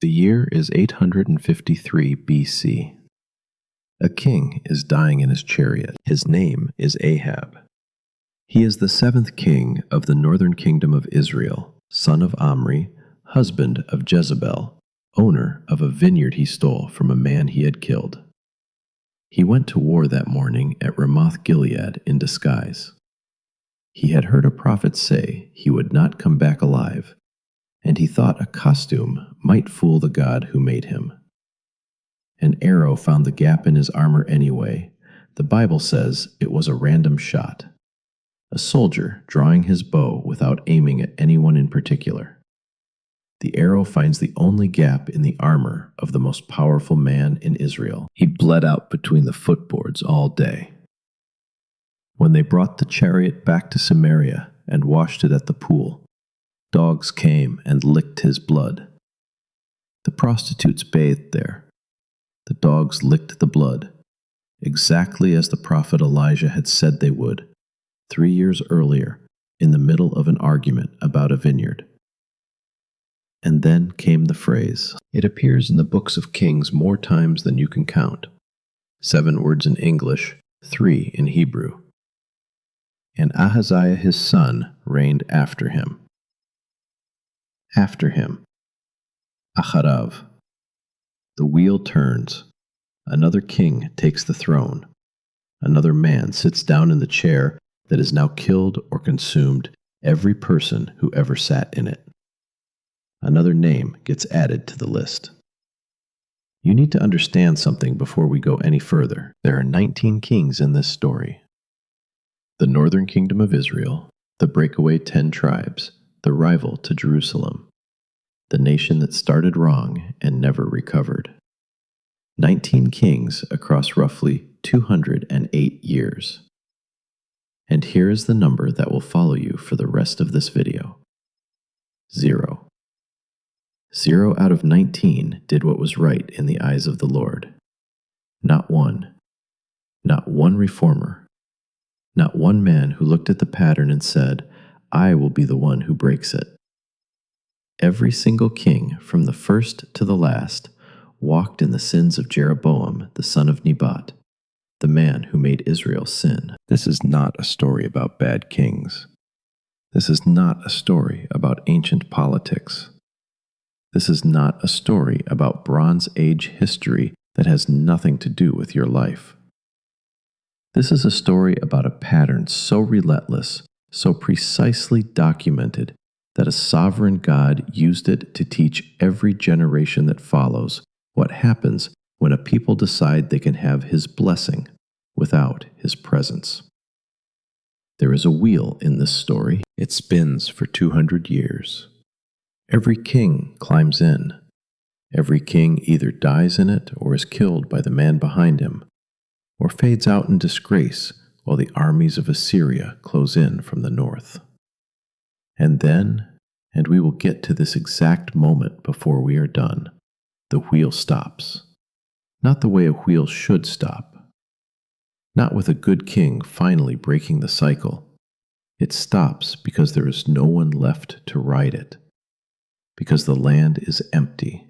The year is 853 BC. A king is dying in his chariot. His name is Ahab. He is the seventh king of the northern kingdom of Israel, son of Omri, husband of Jezebel, owner of a vineyard he stole from a man he had killed. He went to war that morning at Ramoth-Gilead in disguise. He had heard a prophet say he would not come back alive, and he thought a costume might fool the God who made him. An arrow found the gap in his armor anyway. The Bible says it was a random shot. A soldier drawing his bow without aiming at anyone in particular. The arrow finds the only gap in the armor of the most powerful man in Israel. He bled out between the footboards all day. When they brought the chariot back to Samaria and washed it at the pool, dogs came and licked his blood. The prostitutes bathed there. The dogs licked the blood, exactly as the prophet Elijah had said they would, 3 years earlier, in the middle of an argument about a vineyard. And then came the phrase. It appears in the books of Kings more times than you can count. 7 words in English, 3 in Hebrew. And Ahaziah his son reigned after him. After him. Acharav. The wheel turns. Another king takes the throne. Another man sits down in the chair that has now killed or consumed every person who ever sat in it. Another name gets added to the list. You need to understand something before we go any further. There are 19 kings in this story. The northern kingdom of Israel, the breakaway 10 tribes, the rival to Jerusalem, the nation that started wrong and never recovered. 19 kings across roughly 208 years. And here is the number that will follow you for the rest of this video. 0. 0 out of 19 did what was right in the eyes of the Lord. Not one. Not one reformer. Not one man who looked at the pattern and said, I will be the one who breaks it. Every single king, from the first to the last, walked in the sins of Jeroboam, the son of Nebat, the man who made Israel sin. This is not a story about bad kings. This is not a story about ancient politics. This is not a story about Bronze Age history that has nothing to do with your life. This is a story about a pattern so relentless, so precisely documented, that a sovereign God used it to teach every generation that follows what happens when a people decide they can have His blessing without His presence. There is a wheel in this story. It spins for 200 years. Every king climbs in. Every king either dies in it or is killed by the man behind him, or fades out in disgrace while the armies of Assyria close in from the north. And then, and we will get to this exact moment before we are done, the wheel stops. Not the way a wheel should stop. Not with a good king finally breaking the cycle. It stops because there is no one left to ride it. Because the land is empty.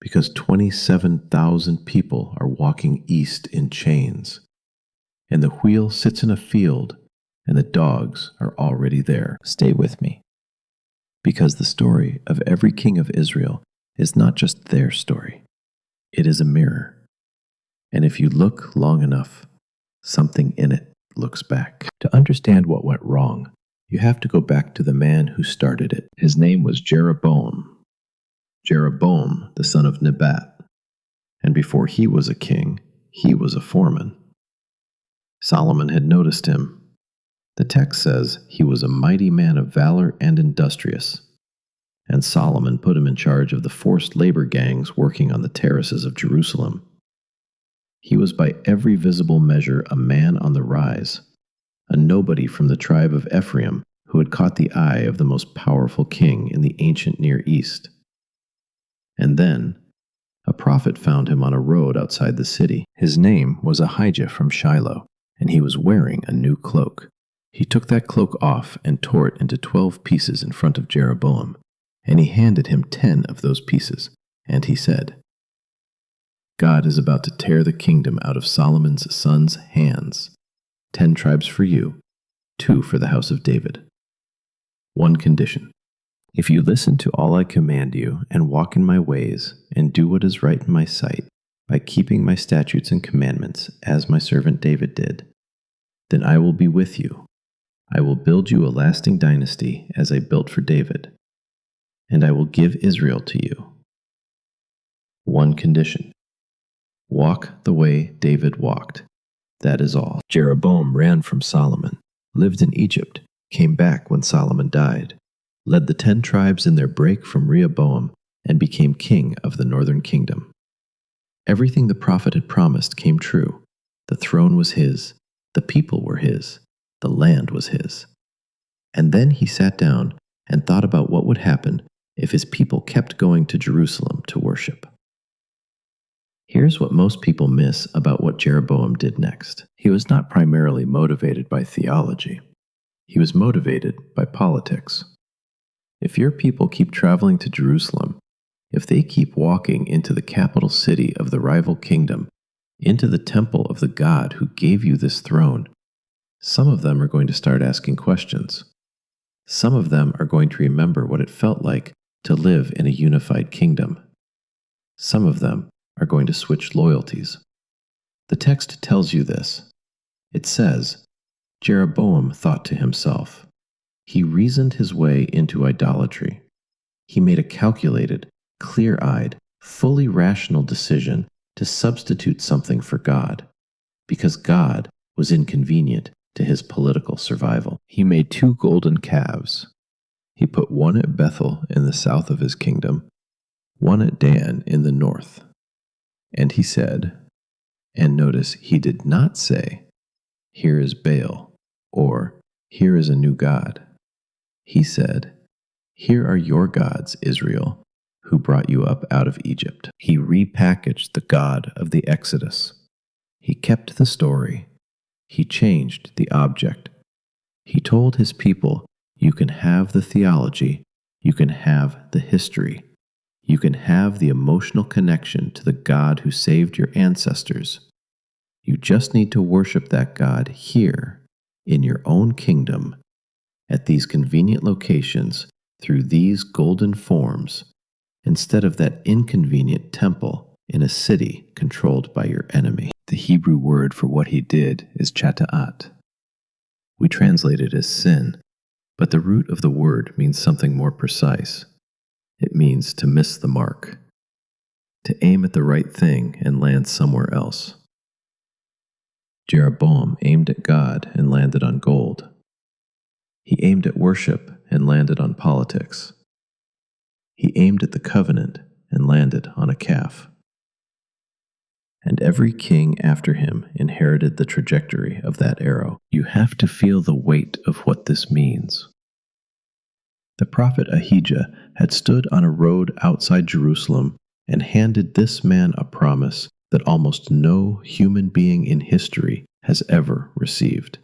Because 27,000 people are walking east in chains. And the wheel sits in a field, and the dogs are already there. Stay with me. Because the story of every king of Israel is not just their story. It is a mirror. And if you look long enough, something in it looks back. To understand what went wrong, you have to go back to the man who started it. His name was Jeroboam. Jeroboam, the son of Nebat. And before he was a king, he was a foreman. Solomon had noticed him. The text says he was a mighty man of valor and industrious. And Solomon put him in charge of the forced labor gangs working on the terraces of Jerusalem. He was by every visible measure a man on the rise, a nobody from the tribe of Ephraim who had caught the eye of the most powerful king in the ancient Near East. And then, a prophet found him on a road outside the city. His name was Ahijah from Shiloh, and he was wearing a new cloak. He took that cloak off and tore it into 12 pieces in front of Jeroboam, And he handed him 10 of those pieces, and he said, God is about to tear the kingdom out of Solomon's son's hands. 10 tribes for you, 2 for the house of David. One condition: if you listen to all I command you, and walk in my ways, and do what is right in my sight, by keeping my statutes and commandments, as my servant David did, then I will be with you. I will build you a lasting dynasty, as I built for David, and I will give Israel to you. One condition: walk the way David walked. That is all. Jeroboam ran from Solomon, lived in Egypt, came back when Solomon died, led the 10 tribes in their break from Rehoboam, and became king of the northern kingdom. Everything the prophet had promised came true. The throne was his, the people were his, the land was his. And then he sat down and thought about what would happen if his people kept going to Jerusalem to worship. Here's what most people miss about what Jeroboam did next. He was not primarily motivated by theology. He was motivated by politics. If your people keep traveling to Jerusalem, if they keep walking into the capital city of the rival kingdom, into the temple of the God who gave you this throne, some of them are going to start asking questions. Some of them are going to remember what it felt like to live in a unified kingdom. Some of them are going to switch loyalties. The text tells you this. It says, Jeroboam thought to himself. He reasoned his way into idolatry. He made a calculated, clear-eyed, fully rational decision to substitute something for God, because God was inconvenient to his political survival. He made 2 golden calves. He put one at Bethel in the south of his kingdom, one at Dan in the north. And he said, and notice he did not say, here is Baal, or here is a new god. He said, here are your gods, Israel, who brought you up out of Egypt. He repackaged the God of the Exodus. He kept the story. He changed the object. He told his people, you can have the theology, you can have the history, you can have the emotional connection to the God who saved your ancestors. You just need to worship that God here, in your own kingdom, at these convenient locations, through these golden forms, instead of that inconvenient temple in a city controlled by your enemy. The Hebrew word for what he did is chata'at. We translate it as sin, but the root of the word means something more precise. It means to miss the mark, to aim at the right thing and land somewhere else. Jeroboam aimed at God and landed on gold. He aimed at worship and landed on politics. He aimed at the covenant and landed on a calf. And every king after him inherited the trajectory of that arrow. You have to feel the weight of what this means. The prophet Ahijah had stood on a road outside Jerusalem and handed this man a promise that almost no human being in history has ever received.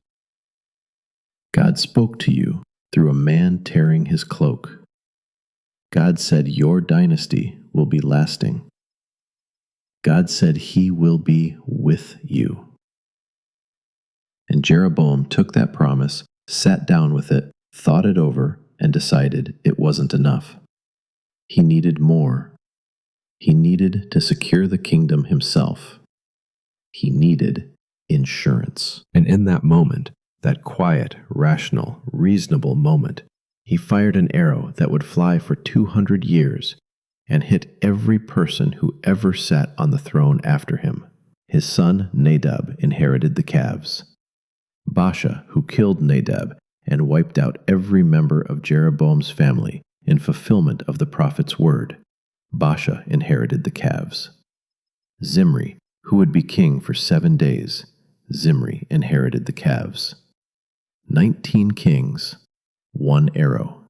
God spoke to you through a man tearing his cloak. God said your dynasty will be lasting. God said he will be with you. And Jeroboam took that promise, sat down with it, thought it over, and decided it wasn't enough. He needed more. He needed to secure the kingdom himself. He needed insurance. And in that moment, that quiet, rational, reasonable moment, he fired an arrow that would fly for 200 years and hit every person who ever sat on the throne after him. His son Nadab inherited the calves. Baasha, who killed Nadab and wiped out every member of Jeroboam's family in fulfillment of the prophet's word, Baasha inherited the calves. Zimri, who would be king for 7 days, Zimri inherited the calves. 19 kings, 1 arrow,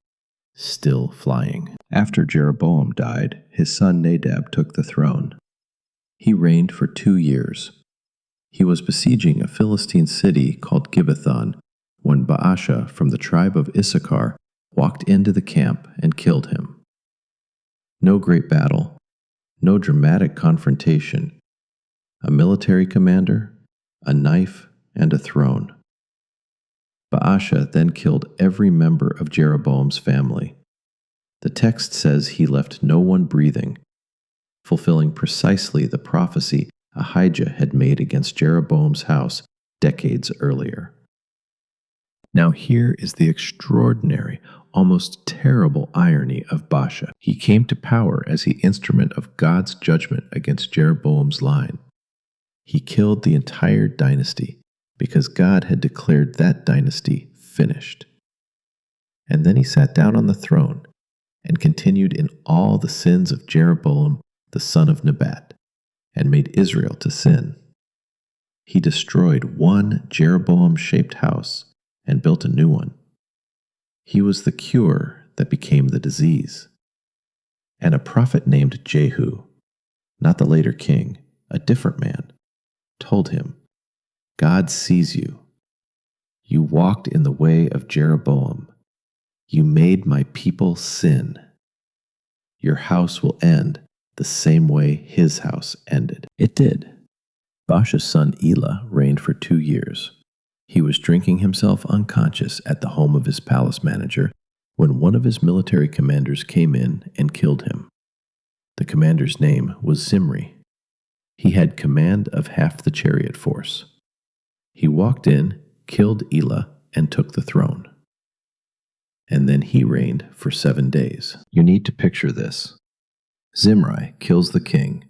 still flying. After Jeroboam died, his son Nadab took the throne. He reigned for 2 years. He was besieging a Philistine city called Gibbethon when Baasha from the tribe of Issachar walked into the camp and killed him. No great battle, no dramatic confrontation, a military commander, a knife, and a throne. Baasha then killed every member of Jeroboam's family. The text says he left no one breathing, fulfilling precisely the prophecy Ahijah had made against Jeroboam's house decades earlier. Now here is the extraordinary, almost terrible irony of Baasha. He came to power as the instrument of God's judgment against Jeroboam's line. He killed the entire dynasty because God had declared that dynasty finished. And then he sat down on the throne and continued in all the sins of Jeroboam the son of Nebat, and made Israel to sin. He destroyed one Jeroboam-shaped house and built a new one. He was the cure that became the disease. And a prophet named Jehu, not the later king, a different man, told him, God sees you. You walked in the way of Jeroboam. You made my people sin. Your house will end the same way his house ended. It did. Baasha's son Elah reigned for 2 years. He was drinking himself unconscious at the home of his palace manager when one of his military commanders came in and killed him. The commander's name was Zimri. He had command of half the chariot force. He walked in, killed Elah, and took the throne. And then he reigned for 7 days. You need to picture this. Zimri kills the king,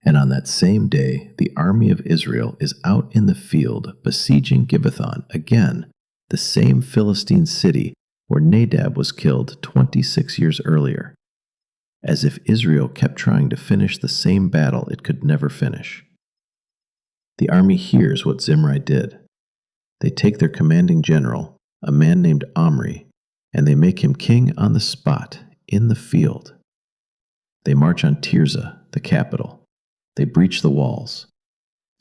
and on that same day the army of Israel is out in the field besieging Gibbethon again, the same Philistine city where Nadab was killed 26 years earlier, as if Israel kept trying to finish the same battle it could never finish. The army hears what Zimri did. They take their commanding general, a man named Omri, and they make him king on the spot, in the field. They march on Tirzah, the capital. They breach the walls.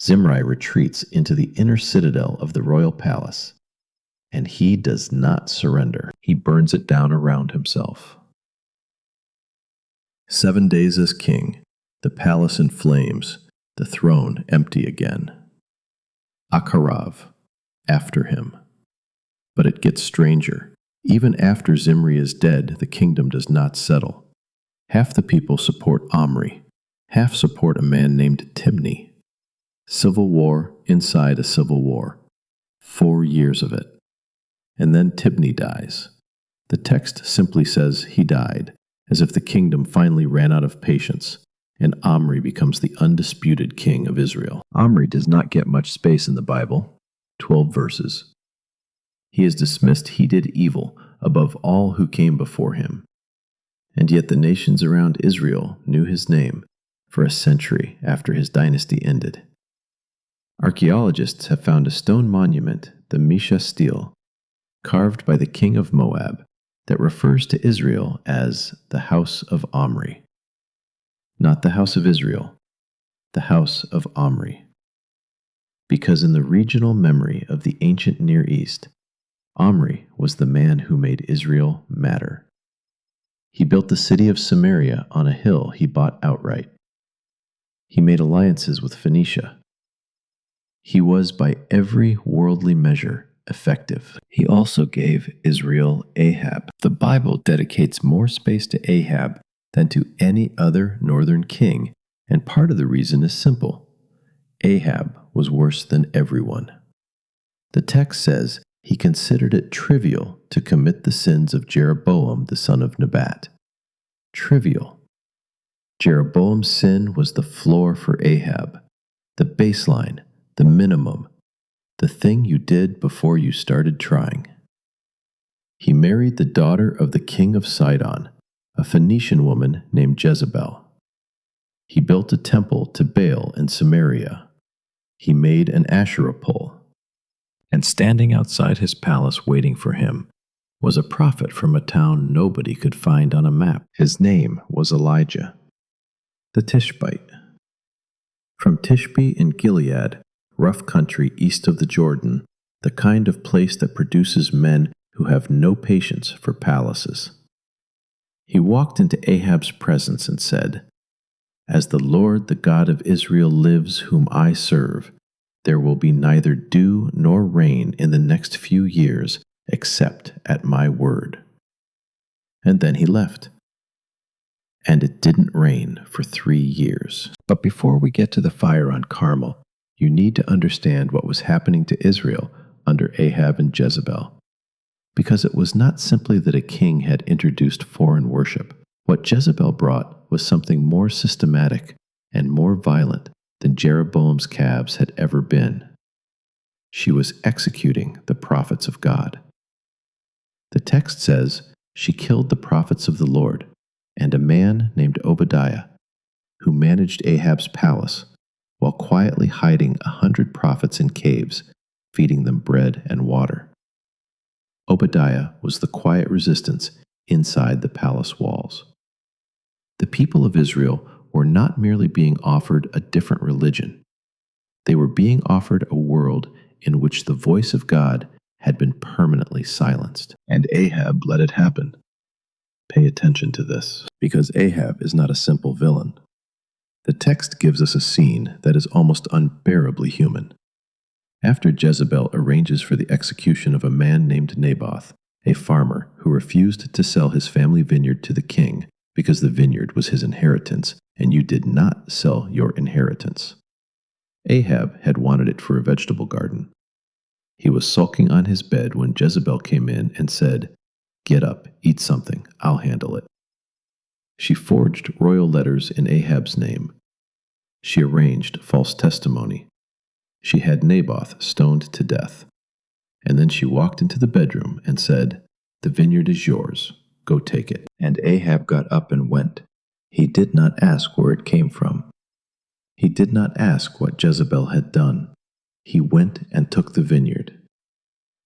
Zimri retreats into the inner citadel of the royal palace, and he does not surrender. He burns it down around himself. 7 days as king, the palace in flames, the throne empty again. Acharav, after him. But it gets stranger. Even after Zimri is dead, the kingdom does not settle. Half the people support Omri, half support a man named Timni. Civil war inside a civil war. 4 years of it. And then Timni dies. The text simply says he died, as if the kingdom finally ran out of patience, and Omri becomes the undisputed king of Israel. Omri does not get much space in the Bible, 12 verses. He is dismissed he did evil above all who came before him. And yet the nations around Israel knew his name for a century after his dynasty ended. Archaeologists have found a stone monument, the Mesha stele, carved by the king of Moab, that refers to Israel as the house of Omri. Not the house of Israel, the house of Omri. Because in the regional memory of the ancient Near East, Omri was the man who made Israel matter. He built the city of Samaria on a hill he bought outright. He made alliances with Phoenicia. He was, by every worldly measure, effective. He also gave Israel Ahab. The Bible dedicates more space to Ahab than to any other northern king, and part of the reason is simple. Ahab was worse than everyone. The text says he considered it trivial to commit the sins of Jeroboam the son of Nebat. Trivial. Jeroboam's sin was the floor for Ahab, the baseline, the minimum, the thing you did before you started trying. He married the daughter of the king of Sidon, a Phoenician woman named Jezebel. He built a temple to Baal in Samaria. He made an Asherah pole. And standing outside his palace waiting for him was a prophet from a town nobody could find on a map. His name was Elijah, the Tishbite. From Tishbe in Gilead, rough country east of the Jordan, the kind of place that produces men who have no patience for palaces. He walked into Ahab's presence and said, "As the Lord, the God of Israel, lives, whom I serve, there will be neither dew nor rain in the next few years except at my word." And then he left. And it didn't rain for 3 years. But before we get to the fire on Carmel, you need to understand what was happening to Israel under Ahab and Jezebel. Because it was not simply that a king had introduced foreign worship. What Jezebel brought was something more systematic and more violent than Jeroboam's calves had ever been. She was executing the prophets of God. The text says she killed the prophets of the Lord and a man named Obadiah, who managed Ahab's palace while quietly hiding 100 prophets in caves, feeding them bread and water. Obadiah was the quiet resistance inside the palace walls. The people of Israel were not merely being offered a different religion. They were being offered a world in which the voice of God had been permanently silenced. And Ahab let it happen. Pay attention to this, because Ahab is not a simple villain. The text gives us a scene that is almost unbearably human. After Jezebel arranges for the execution of a man named Naboth, a farmer who refused to sell his family vineyard to the king because the vineyard was his inheritance, and you did not sell your inheritance. Ahab had wanted it for a vegetable garden. He was sulking on his bed when Jezebel came in and said, "Get up, eat something, I'll handle it." She forged royal letters in Ahab's name. She arranged false testimony. She had Naboth stoned to death. And then she walked into the bedroom and said, "The vineyard is yours, go take it." And Ahab got up and went. He did not ask where it came from. He did not ask what Jezebel had done. He went and took the vineyard.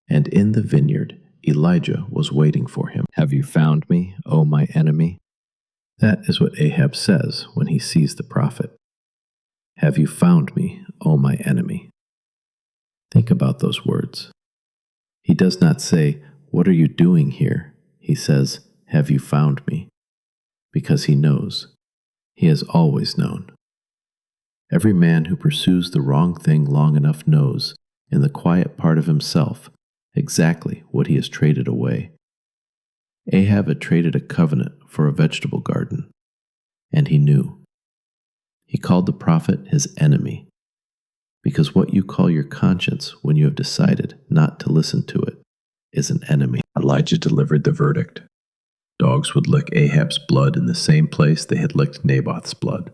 And in the vineyard, Elijah was waiting for him. "Have you found me, O my enemy?" That is what Ahab says when he sees the prophet. "Have you found me, O my enemy?" Think about those words. He does not say, "What are you doing here?" He says, "Have you found me?" Because he knows. He has always known. Every man who pursues the wrong thing long enough knows, in the quiet part of himself, exactly what he has traded away. Ahab had traded a covenant for a vegetable garden, and he knew. He called the prophet his enemy, because what you call your conscience when you have decided not to listen to it is an enemy. Elijah delivered the verdict. Dogs would lick Ahab's blood in the same place they had licked Naboth's blood.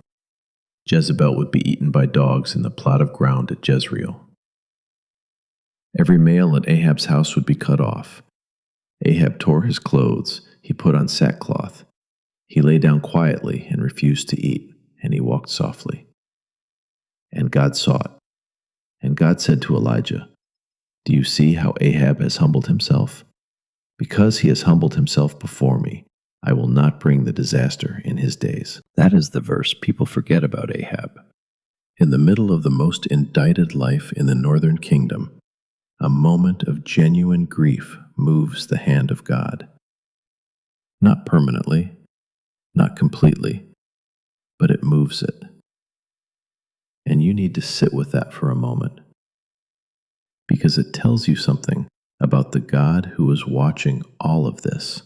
Jezebel would be eaten by dogs in the plot of ground at Jezreel. Every male at Ahab's house would be cut off. Ahab tore his clothes, he put on sackcloth. He lay down quietly and refused to eat, and he walked softly. And God saw it. And God said to Elijah, "Do you see how Ahab has humbled himself? Because he has humbled himself before me, I will not bring the disaster in his days." That is the verse people forget about Ahab. In the middle of the most indicted life in the northern kingdom, a moment of genuine grief moves the hand of God. Not permanently, not completely, but it moves it. And you need to sit with that for a moment, because it tells you something about the God who is watching all of this.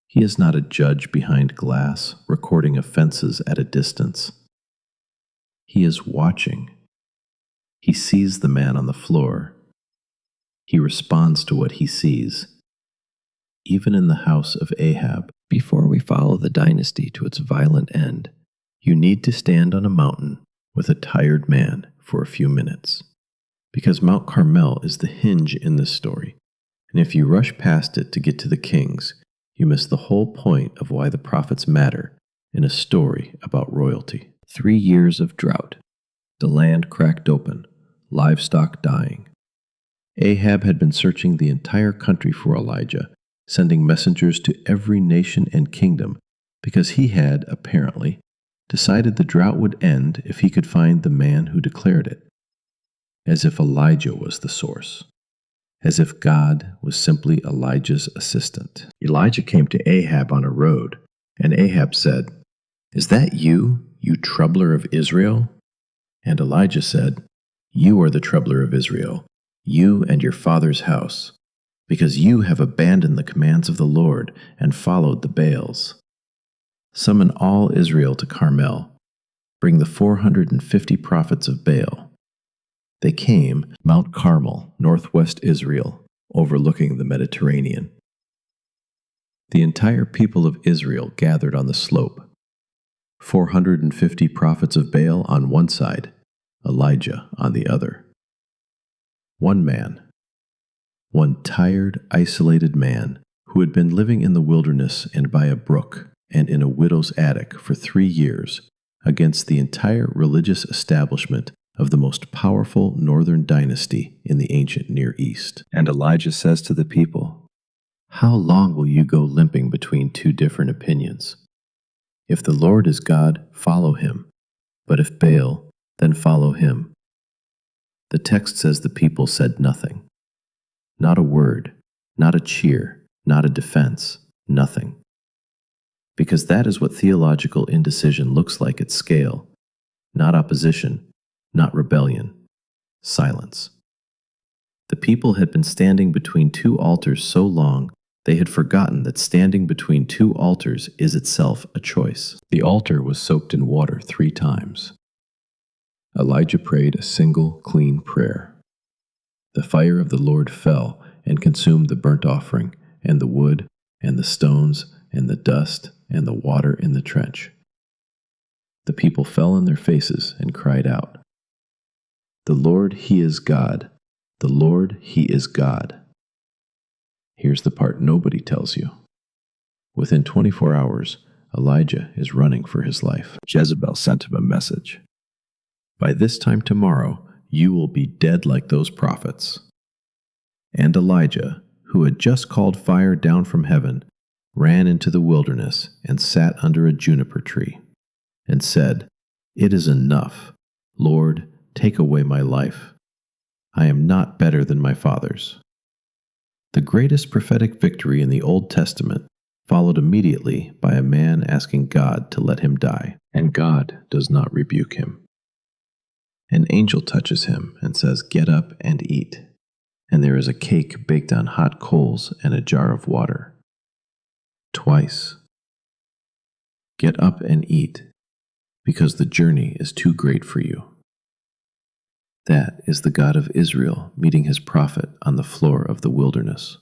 He is not a judge behind glass, recording offenses at a distance. He is watching. He sees the man on the floor. He responds to what he sees. Even in the house of Ahab, before we follow the dynasty to its violent end, you need to stand on a mountain with a tired man for a few minutes. Because Mount Carmel is the hinge in this story, and if you rush past it to get to the kings, you miss the whole point of why the prophets matter in a story about royalty. 3 years of drought. The land cracked open, livestock dying. Ahab had been searching the entire country for Elijah, sending messengers to every nation and kingdom, because he had, apparently, decided the drought would end if he could find the man who declared it. As if Elijah was the source. as if God was simply Elijah's assistant. Elijah came to Ahab on a road, and Ahab said, "Is that you, you troubler of Israel?" And Elijah said, "You are the troubler of Israel, you and your father's house, because you have abandoned the commands of the Lord and followed the Baals. Summon all Israel to Carmel. Bring the 450 prophets of Baal." They came, Mount Carmel, northwest Israel, overlooking the Mediterranean. The entire people of Israel gathered on the slope. 450 prophets of Baal on one side, Elijah on the other. One man, one tired, isolated man who had been living in the wilderness and by a brook and in a widow's attic for 3 years against the entire religious establishment of the most powerful northern dynasty in the ancient Near East. And Elijah says to the people, "How long will you go limping between two different opinions? If the Lord is God, follow him, but if Baal, then follow him." The text says the people said nothing. Not a word, not a cheer, not a defense, nothing. Because that is what theological indecision looks like at scale. Not opposition, not rebellion, silence. The people had been standing between two altars so long, they had forgotten that standing between two altars is itself a choice. The altar was soaked in water 3 times. Elijah prayed a single, clean prayer. The fire of the Lord fell and consumed the burnt offering, and the wood, and the stones, and the dust, and the water in the trench. The people fell on their faces and cried out, "The Lord, He is God. The Lord, He is God." Here's the part nobody tells you. Within 24 hours, Elijah is running for his life. Jezebel sent him a message. "By this time tomorrow, you will be dead like those prophets." And Elijah, who had just called fire down from heaven, ran into the wilderness and sat under a juniper tree, and said, "It is enough. Lord, take away my life. I am not better than my fathers." The greatest prophetic victory in the Old Testament followed immediately by a man asking God to let him die, and God does not rebuke him. An angel touches him and says, "Get up and eat." And there is a cake baked on hot coals and a jar of water. Twice. Get up and eat, because the journey is too great for you. That is the God of Israel meeting his prophet on the floor of the wilderness.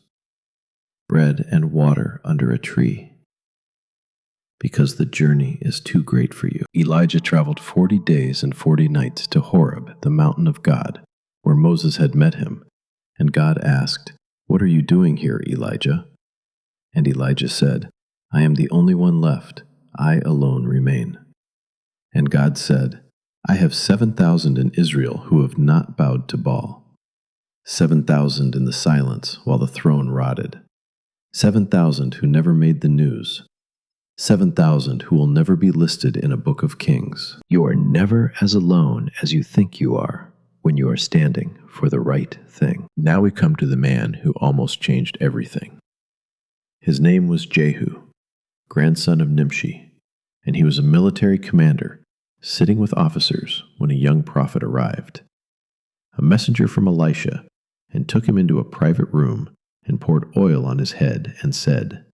Bread and water under a tree, because the journey is too great for you. Elijah traveled 40 days and 40 nights to Horeb, the mountain of God, where Moses had met him. And God asked, "What are you doing here, Elijah?" And Elijah said, "I am the only one left. I alone remain." And God said, "I have 7,000 in Israel who have not bowed to Baal. 7,000 in the silence while the throne rotted. 7,000 who never made the news. 7,000 who will never be listed in a book of kings. You are never as alone as you think you are when you are standing for the right thing." Now we come to the man who almost changed everything. His name was Jehu, grandson of Nimshi, and he was a military commander, sitting with officers when a young prophet arrived. A messenger from Elisha, and took him into a private room and poured oil on his head and said,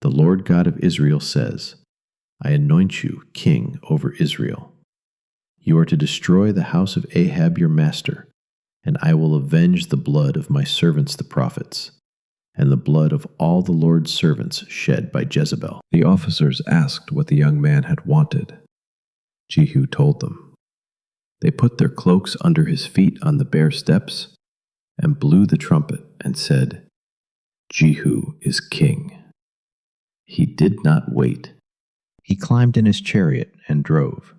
"The Lord God of Israel says, I anoint you king over Israel. You are to destroy the house of Ahab your master, and I will avenge the blood of my servants the prophets, and the blood of all the Lord's servants shed by Jezebel." The officers asked what the young man had wanted. Jehu told them. They put their cloaks under his feet on the bare steps, and blew the trumpet and said, "Jehu is king." He did not wait. He climbed in his chariot and drove.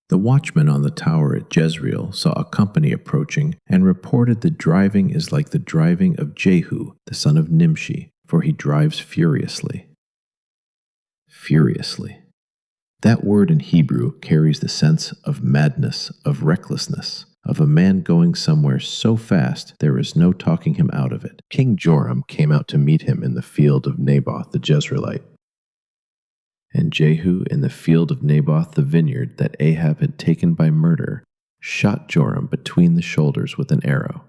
The watchman on the tower at Jezreel saw a company approaching and reported that driving is like the driving of Jehu, the son of Nimshi, for he drives furiously. Furiously. That word in Hebrew carries the sense of madness, of recklessness, of a man going somewhere so fast there is no talking him out of it. King Joram came out to meet him in the field of Naboth the Jezreelite. And Jehu in the field of Naboth the vineyard that Ahab had taken by murder shot Joram between the shoulders with an arrow.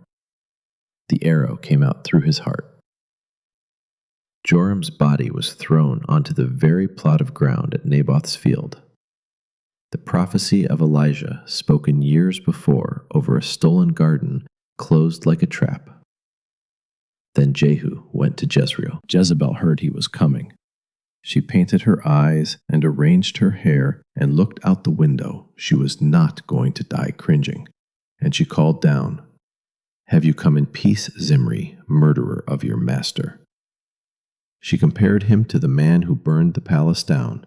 The arrow came out through his heart. Joram's body was thrown onto the very plot of ground at Naboth's field. The prophecy of Elijah, spoken years before over a stolen garden, closed like a trap. Then Jehu went to Jezreel. Jezebel heard he was coming. She painted her eyes and arranged her hair and looked out the window. She was not going to die cringing. And she called down, "Have you come in peace, Zimri, murderer of your master?" She compared him to the man who burned the palace down.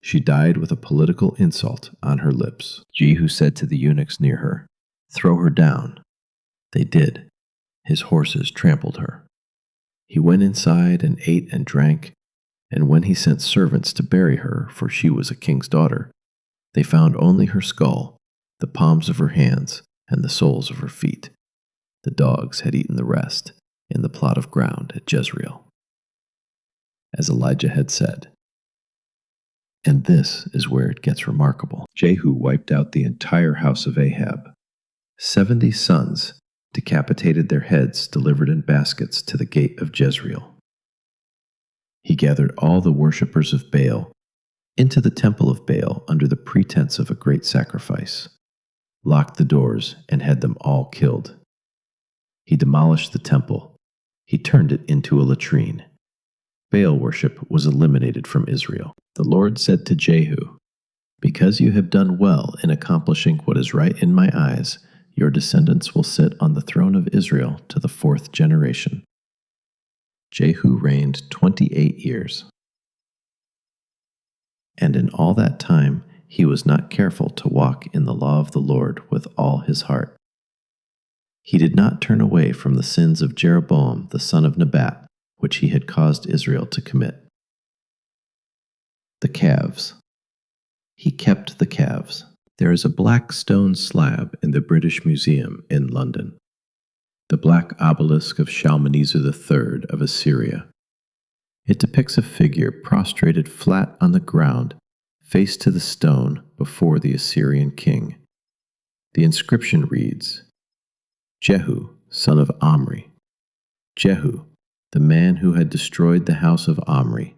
She died with a political insult on her lips. Jehu said to the eunuchs near her, "Throw her down." They did. His horses trampled her. He went inside and ate and drank, and when he sent servants to bury her, for she was a king's daughter, they found only her skull, the palms of her hands, and the soles of her feet. The dogs had eaten the rest in the plot of ground at Jezreel, as Elijah had said. And this is where it gets remarkable. Jehu wiped out the entire house of Ahab. 70 sons, decapitated their heads, delivered in baskets to the gate of Jezreel. He gathered all the worshippers of Baal into the temple of Baal under the pretense of a great sacrifice, locked the doors, and had them all killed. He demolished the temple. He turned it into a latrine. Baal worship was eliminated from Israel. The Lord said to Jehu, "Because you have done well in accomplishing what is right in my eyes, your descendants will sit on the throne of Israel to the 4th generation." Jehu reigned 28 years. And in all that time he was not careful to walk in the law of the Lord with all his heart. He did not turn away from the sins of Jeroboam the son of Nebat, which he had caused Israel to commit. The calves. He kept the calves. There is a black stone slab in the British Museum in London, the black obelisk of Shalmaneser III of Assyria. It depicts a figure prostrated flat on the ground, face to the stone before the Assyrian king. The inscription reads, "Jehu, son of Omri." Jehu, the man who had destroyed the house of Omri,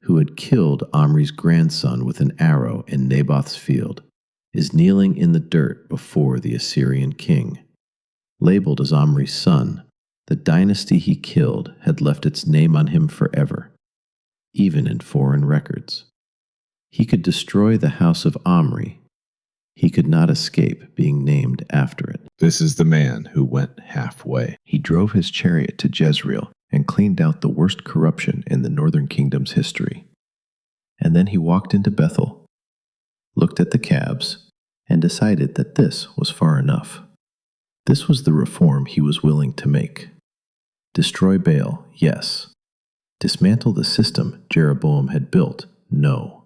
who had killed Omri's grandson with an arrow in Naboth's field, is kneeling in the dirt before the Assyrian king. Labeled as Omri's son, the dynasty he killed had left its name on him forever, even in foreign records. He could destroy the house of Omri. He could not escape being named after it. This is the man who went halfway. He drove his chariot to Jezreel and cleaned out the worst corruption in the northern kingdom's history. And then he walked into Bethel, looked at the calves, and decided that this was far enough. This was the reform he was willing to make. Destroy Baal, yes. Dismantle the system Jeroboam had built, no.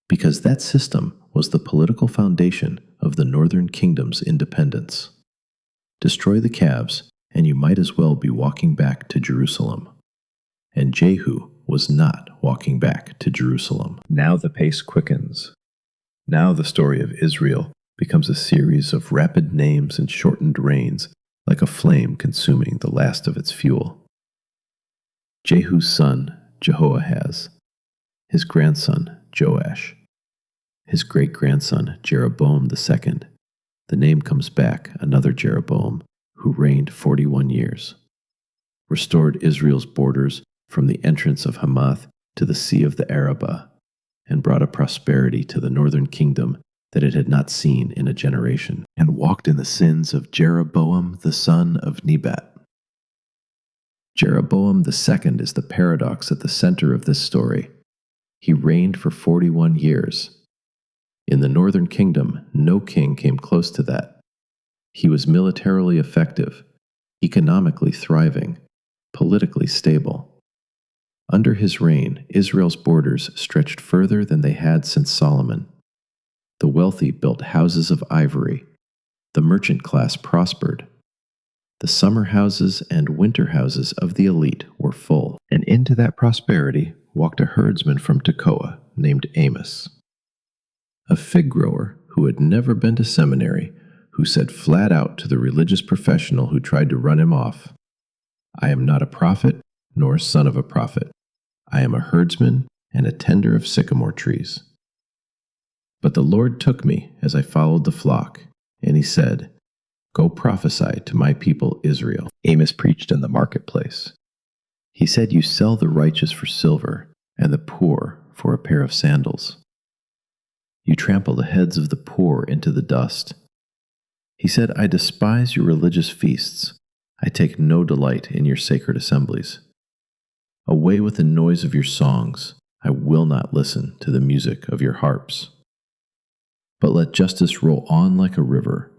Because that system was the political foundation of the northern kingdom's independence. Destroy the calves, and you might as well be walking back to Jerusalem. And Jehu was not walking back to Jerusalem. Now the pace quickens. Now the story of Israel becomes a series of rapid names and shortened reigns, like a flame consuming the last of its fuel. Jehu's son, Jehoahaz. His grandson, Joash. His great-grandson, Jeroboam II. The name comes back, another Jeroboam, who reigned 41 years. Restored Israel's borders from the entrance of Hamath to the Sea of the Arabah, and brought a prosperity to the northern kingdom that it had not seen in a generation, and walked in the sins of Jeroboam the son of Nebat. Jeroboam II is the paradox at the center of this story. He reigned for 41 years. In the northern kingdom, no king came close to that. He was militarily effective, economically thriving, politically stable. Under his reign, Israel's borders stretched further than they had since Solomon. The wealthy built houses of ivory. The merchant class prospered. The summer houses and winter houses of the elite were full, and into that prosperity walked a herdsman from Tekoa named Amos, a fig grower who had never been to seminary, who said flat out to the religious professional who tried to run him off, "I am not a prophet, nor a son of a prophet. I am a herdsman and a tender of sycamore trees. But the Lord took me as I followed the flock, and he said, 'Go prophesy to my people Israel.'" Amos preached in the marketplace. He said, "You sell the righteous for silver, and the poor for a pair of sandals. You trample the heads of the poor into the dust." He said, "I despise your religious feasts. I take no delight in your sacred assemblies. Away with the noise of your songs. I will not listen to the music of your harps. But let justice roll on like a river,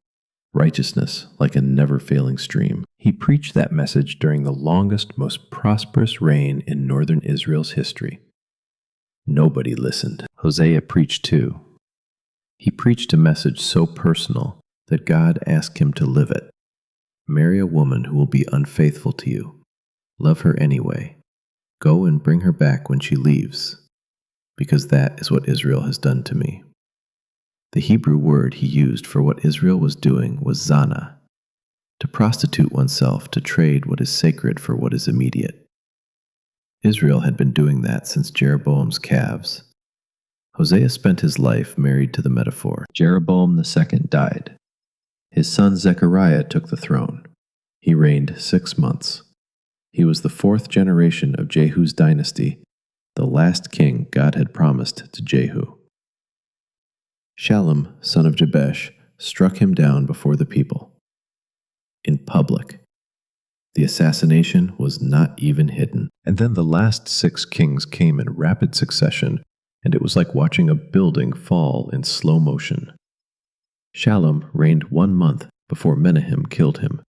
righteousness like a never-failing stream." He preached that message during the longest, most prosperous reign in northern Israel's history. Nobody listened. Hosea preached too. He preached a message so personal that God asked him to live it. Marry a woman who will be unfaithful to you. Love her anyway. Go and bring her back when she leaves, because that is what Israel has done to me. The Hebrew word he used for what Israel was doing was zana, to prostitute oneself to trade what is sacred for what is immediate. Israel had been doing that since Jeroboam's calves. Hosea spent his life married to the metaphor. Jeroboam II died. His son Zechariah took the throne. He reigned 6 months. He was the 4th generation of Jehu's dynasty, the last king God had promised to Jehu. Shallum, son of Jabesh, struck him down before the people. In public. The assassination was not even hidden. And then the last 6 kings came in rapid succession, and it was like watching a building fall in slow motion. Shallum reigned 1 month before Menahem killed him.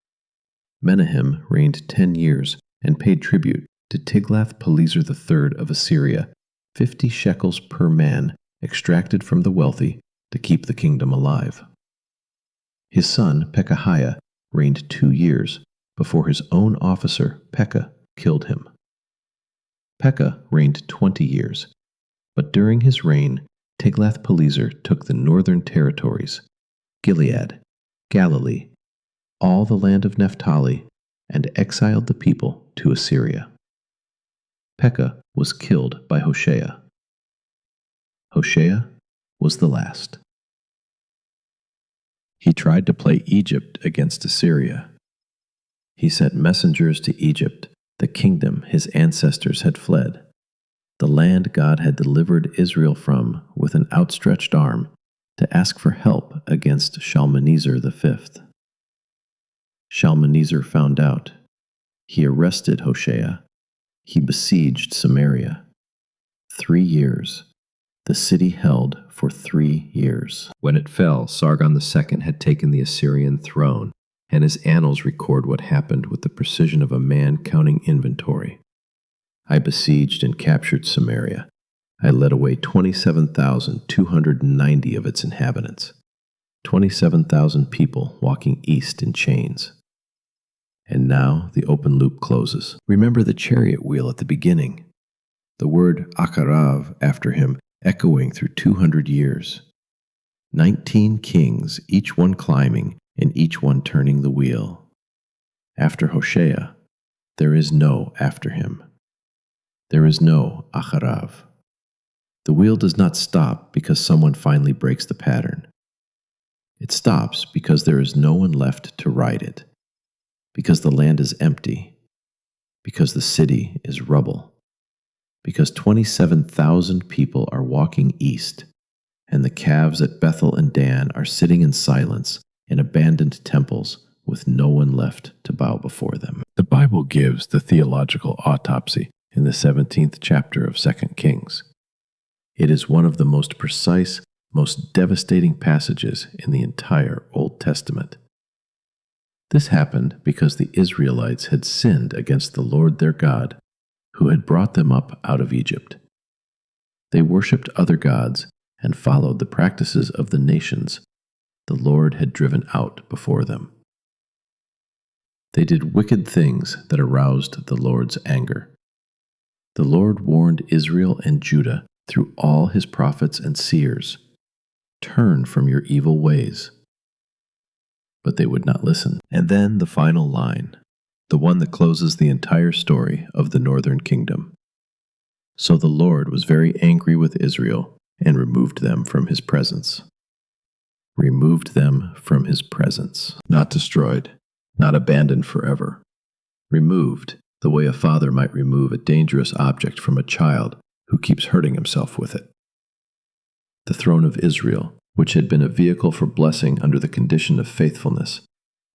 Menahem reigned 10 years and paid tribute to Tiglath-Pileser III of Assyria, 50 shekels per man extracted from the wealthy to keep the kingdom alive. His son Pekahiah reigned 2 years before his own officer Pekah killed him. Pekah reigned 20 years, but during his reign Tiglath-Pileser took the northern territories, Gilead, Galilee, all the land of Naphtali, and exiled the people to Assyria. Pekah was killed by Hosea. Hosea was the last. He tried to play Egypt against Assyria. He sent messengers to Egypt, the kingdom his ancestors had fled, the land God had delivered Israel from with an outstretched arm, to ask for help against Shalmaneser V. Shalmaneser found out. He arrested Hosea. He besieged Samaria. 3 years. The city held for 3 years. When it fell, Sargon II had taken the Assyrian throne, and his annals record what happened with the precision of a man counting inventory. I besieged and captured Samaria. I led away 27,290 of its inhabitants, 27,000 people walking east in chains. And now the open loop closes. Remember the chariot wheel at the beginning, the word Acharav after him echoing through 200 years. 19 kings, each one climbing and each one turning the wheel. After Hosea, there is no after him. There is no Acharav. The wheel does not stop because someone finally breaks the pattern. It stops because there is no one left to ride it, because the land is empty, because the city is rubble, because 27,000 people are walking east, and the calves at Bethel and Dan are sitting in silence in abandoned temples with no one left to bow before them. The Bible gives the theological autopsy in the 17th chapter of 2 Kings. It is one of the most precise, most devastating passages in the entire Old Testament. This happened because the Israelites had sinned against the Lord their God, who had brought them up out of Egypt. They worshipped other gods and followed the practices of the nations, the Lord had driven out before them. They did wicked things that aroused the Lord's anger. The Lord warned Israel and Judah through all his prophets and seers, "Turn from your evil ways." But they would not listen. And then the final line, the one that closes the entire story of the northern kingdom. So the Lord was very angry with Israel and removed them from his presence. Removed them from his presence. Not destroyed, not abandoned forever. Removed the way a father might remove a dangerous object from a child who keeps hurting himself with it. The throne of Israel, which had been a vehicle for blessing under the condition of faithfulness,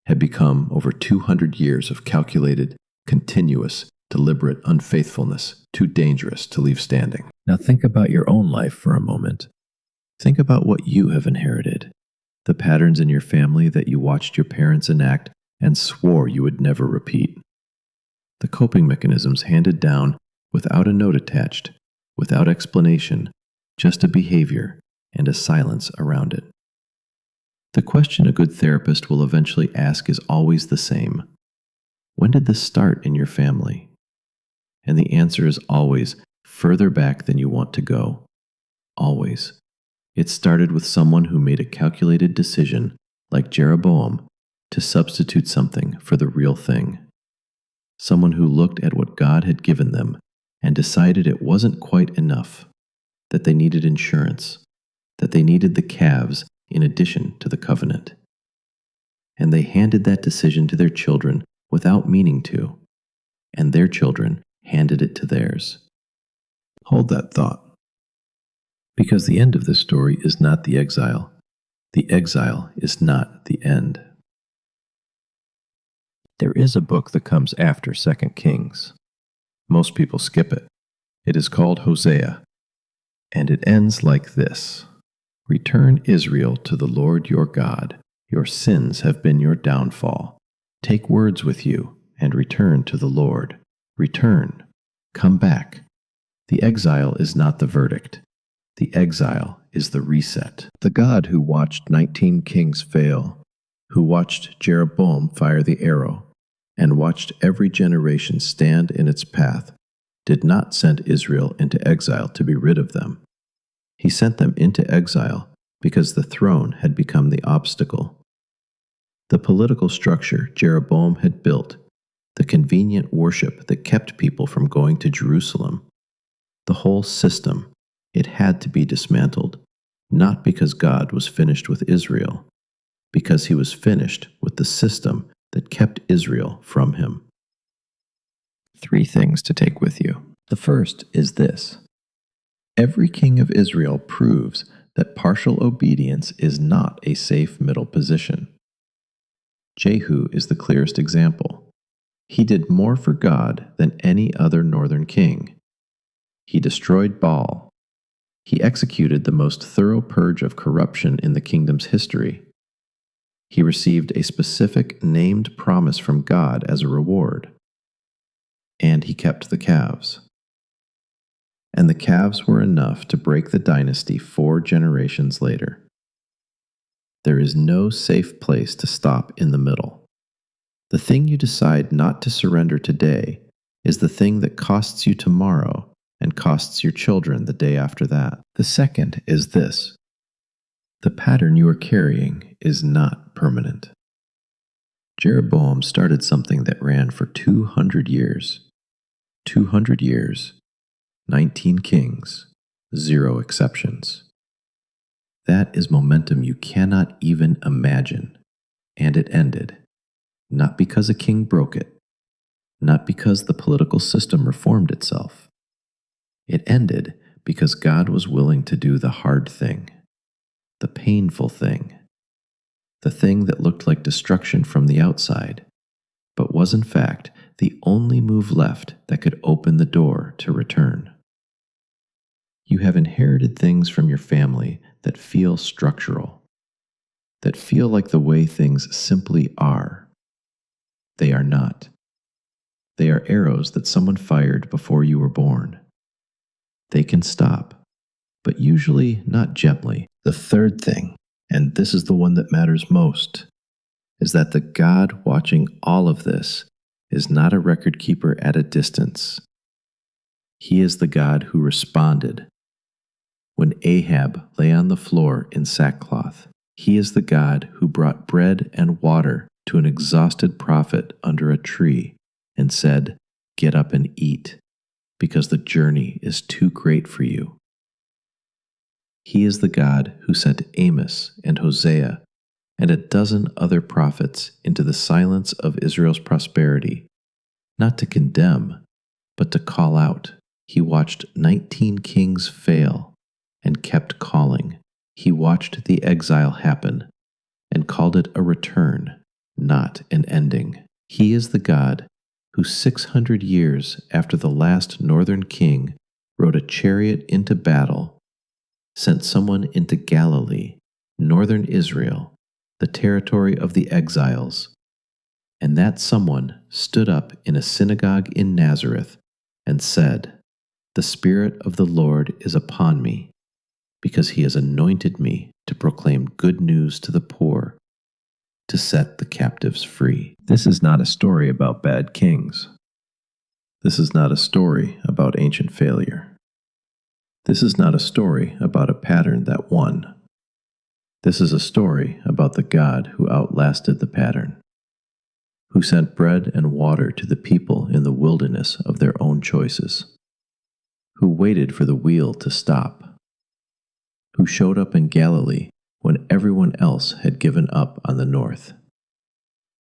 had become over 200 years of calculated, continuous, deliberate unfaithfulness, too dangerous to leave standing. Now think about your own life for a moment. Think about what you have inherited, the patterns in your family that you watched your parents enact and swore you would never repeat. The coping mechanisms handed down without a note attached, without explanation, just a behavior and a silence around it. The question a good therapist will eventually ask is always the same. When did this start in your family? And the answer is always further back than you want to go. Always. It started with someone who made a calculated decision, like Jeroboam, to substitute something for the real thing. Someone who looked at what God had given them and decided it wasn't quite enough, that they needed insurance, that they needed the calves in addition to the covenant. And they handed that decision to their children without meaning to, and their children handed it to theirs. Hold that thought. Because the end of this story is not the exile. The exile is not the end. There is a book that comes after 2 Kings. Most people skip it. It is called Hosea, and it ends like this. Return, Israel, to the Lord your God. Your sins have been your downfall. Take words with you and return to the Lord. Return. Come back. The exile is not the verdict. The exile is the reset. The God who watched 19 kings fail, who watched Jeroboam fire the arrow, and watched every generation stand in its path, did not send Israel into exile to be rid of them. He sent them into exile because the throne had become the obstacle. The political structure Jeroboam had built, the convenient worship that kept people from going to Jerusalem, the whole system, it had to be dismantled, not because God was finished with Israel, because he was finished with the system that kept Israel from him. 3 things to take with you. The first is this. Every king of Israel proves that partial obedience is not a safe middle position. Jehu is the clearest example. He did more for God than any other northern king. He destroyed Baal. He executed the most thorough purge of corruption in the kingdom's history. He received a specific named promise from God as a reward. And he kept the calves. And the calves were enough to break the dynasty 4 generations later. There is no safe place to stop in the middle. The thing you decide not to surrender today is the thing that costs you tomorrow and costs your children the day after that. The second is this. The pattern you are carrying is not permanent. Jeroboam started something that ran for 200 years. 200 years, 19 kings, 0 exceptions. That is momentum you cannot even imagine. And it ended, not because a king broke it, not because the political system reformed itself. It ended because God was willing to do the hard thing, the painful thing, the thing that looked like destruction from the outside, but was in fact the only move left that could open the door to return. You have inherited things from your family that feel structural, that feel like the way things simply are. They are not. They are arrows that someone fired before you were born. They can stop, but usually not gently. The third thing, and this is the one that matters most, is that the God watching all of this is not a record keeper at a distance. He is the God who responded when Ahab lay on the floor in sackcloth. He is the God who brought bread and water to an exhausted prophet under a tree and said, "Get up and eat, because the journey is too great for you." He is the God who sent Amos and Hosea and a dozen other prophets into the silence of Israel's prosperity, not to condemn, but to call out. He watched 19 kings fail and kept calling. He watched the exile happen and called it a return, not an ending. He is the God who 600 years after the last northern king rode a chariot into battle, sent someone into Galilee, northern Israel, the territory of the exiles, and that someone stood up in a synagogue in Nazareth and said, "The Spirit of the Lord is upon me, because he has anointed me to proclaim good news to the poor, to set the captives free." This is not a story about bad kings. This is not a story about ancient failure. This is not a story about a pattern that won. This is a story about the God who outlasted the pattern, who sent bread and water to the people in the wilderness of their own choices, who waited for the wheel to stop, who showed up in Galilee when everyone else had given up on the north.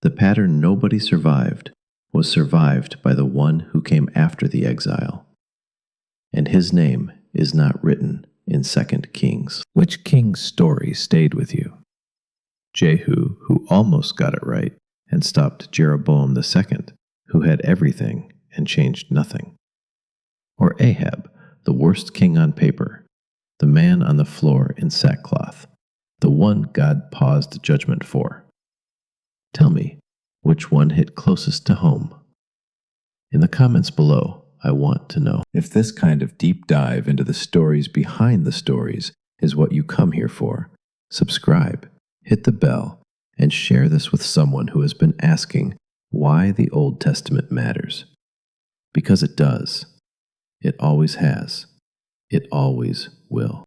The pattern nobody survived was survived by the one who came after the exile, and his name is not written in 2 Kings. Which king's story stayed with you? Jehu, who almost got it right and stopped Jeroboam II, who had everything and changed nothing? Or Ahab, the worst king on paper, the man on the floor in sackcloth, the one God paused judgment for? Tell me, which one hit closest to home? In the comments below, I want to know. If this kind of deep dive into the stories behind the stories is what you come here for, subscribe, hit the bell, and share this with someone who has been asking why the Old Testament matters. Because it does. It always has. It always will.